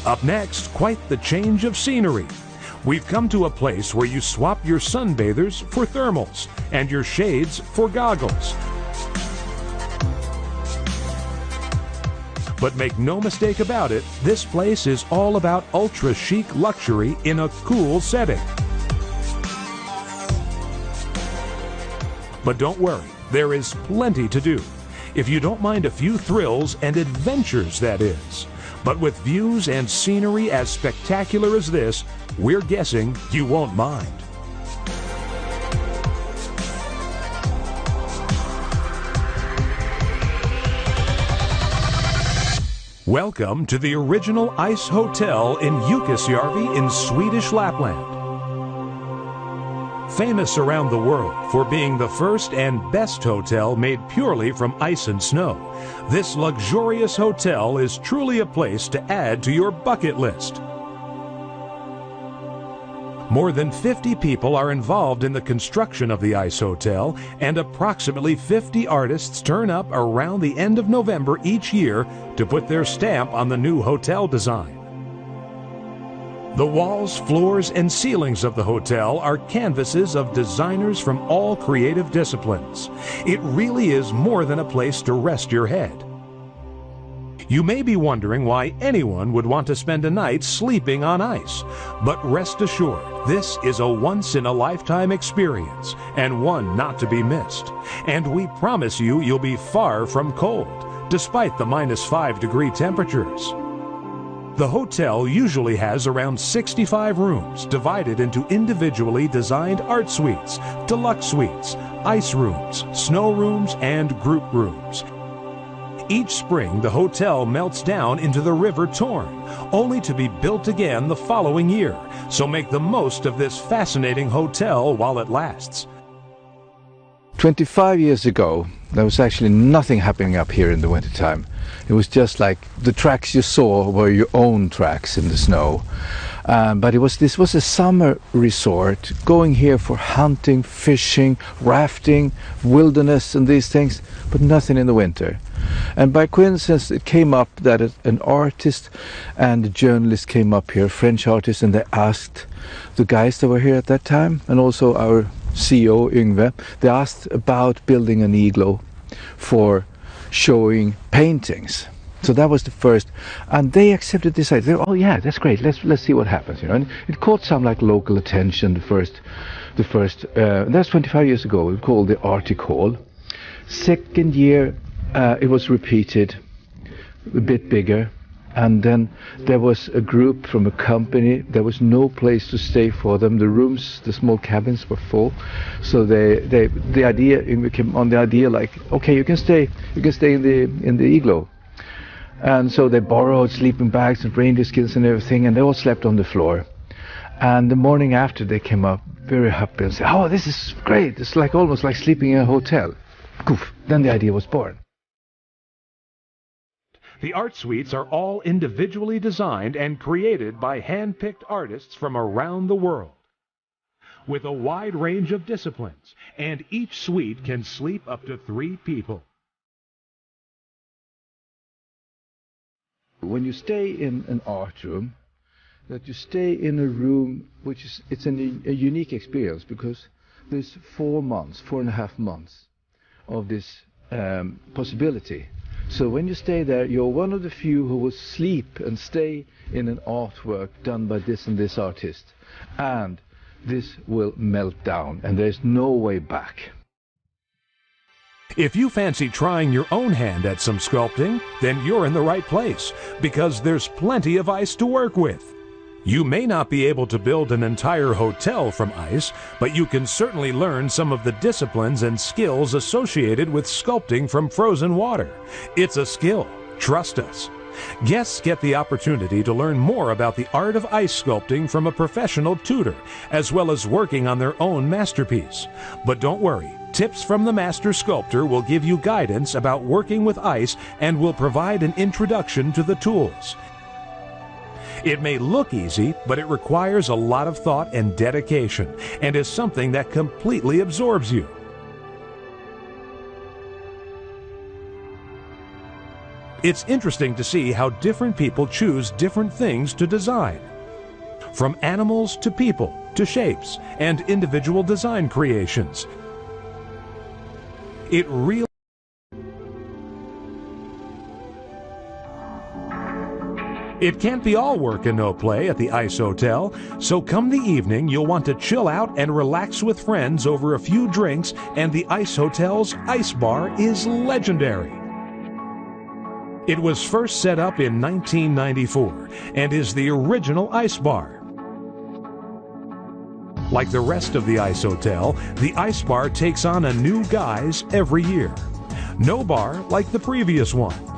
Up next, quite the change of scenery. We've come to a place where you swap your sunbathers for thermals and your shades for goggles. But make no mistake about it, this place is all about ultra-chic luxury in a cool setting. But don't worry, there is plenty to do. If you don't mind a few thrills and adventures, that is. But with views and scenery as spectacular as this, we're guessing you won't mind. Welcome to the original ice hotel in Jukkasjärvi in Swedish Lapland. Famous around the world for being the first and best hotel made purely from ice and snow, this luxurious hotel is truly a place to add to your bucket list. More than 50 people are involved in the construction of the ice hotel, and approximately 50 artists turn up around the end of November each year to put their stamp on the new hotel design. The walls, floors, and ceilings of the hotel are canvases of designers from all creative disciplines. It really is more than a place to rest your head. You may be wondering why anyone would want to spend a night sleeping on ice, but rest assured, this is a once-in-a-lifetime experience, and one not to be missed. And we promise you you'll be far from cold, despite the -5-degree temperatures. The hotel usually has around 65 rooms divided into individually designed art suites, deluxe suites, ice rooms, snow rooms, and group rooms. Each spring, the hotel melts down into the River Torn, only to be built again the following year. So make the most of this fascinating hotel while it lasts. 25 years ago, there was actually nothing happening up here in the wintertime. It was just like the tracks you saw were your own tracks in the snow. But this was a summer resort, going here for hunting, fishing, rafting, wilderness and these things, but nothing in the winter. And by coincidence it came up that an artist and a journalist came up here, French artist, and they asked the guys that were here at that time, and also our CEO Yngve, they asked about building an igloo for showing paintings. So that was the first, and they accepted this idea. Oh yeah, that's great. Let's see what happens. You know, and it caught some like local attention. The first that's 25 years ago. We called the Arctic Hall. Second year, it was repeated, a bit bigger, and then there was a group from a company. There was no place to stay for them. The rooms, the small cabins were full. So the idea came on the idea like, okay, you can stay in the igloo. And so they borrowed sleeping bags and reindeer skins and everything, and they all slept on the floor. And the morning after, they came up very happy and said, "Oh, this is great! It's like almost like sleeping in a hotel." Poof! Then the idea was born. The art suites are all individually designed and created by hand-picked artists from around the world, with a wide range of disciplines, and each suite can sleep up to 3 people. When you stay in an art room, that you stay in a room which is a unique experience, because there's 4.5 months of this possibility. So when you stay there, you're one of the few who will sleep and stay in an artwork done by this and this artist, and this will melt down and there's no way back. If you fancy trying your own hand at some sculpting, then you're in the right place, because there's plenty of ice to work with. You may not be able to build an entire hotel from ice, but you can certainly learn some of the disciplines and skills associated with sculpting from frozen water. It's a skill, trust us. Guests get the opportunity to learn more about the art of ice sculpting from a professional tutor, as well as working on their own masterpiece. But don't worry, tips from the master sculptor will give you guidance about working with ice and will provide an introduction to the tools. It may look easy, but it requires a lot of thought and dedication, and is something that completely absorbs you. It's interesting to see how different people choose different things to design. From animals to people, to shapes, and individual design creations. It really It can't be all work and no play at the Ice Hotel, so come the evening you'll want to chill out and relax with friends over a few drinks, and the Ice Hotel's Ice Bar is legendary. It was first set up in 1994 and is the original ice bar. Like the rest of the Ice Hotel, the Ice Bar takes on a new guise every year. No bar like the previous one.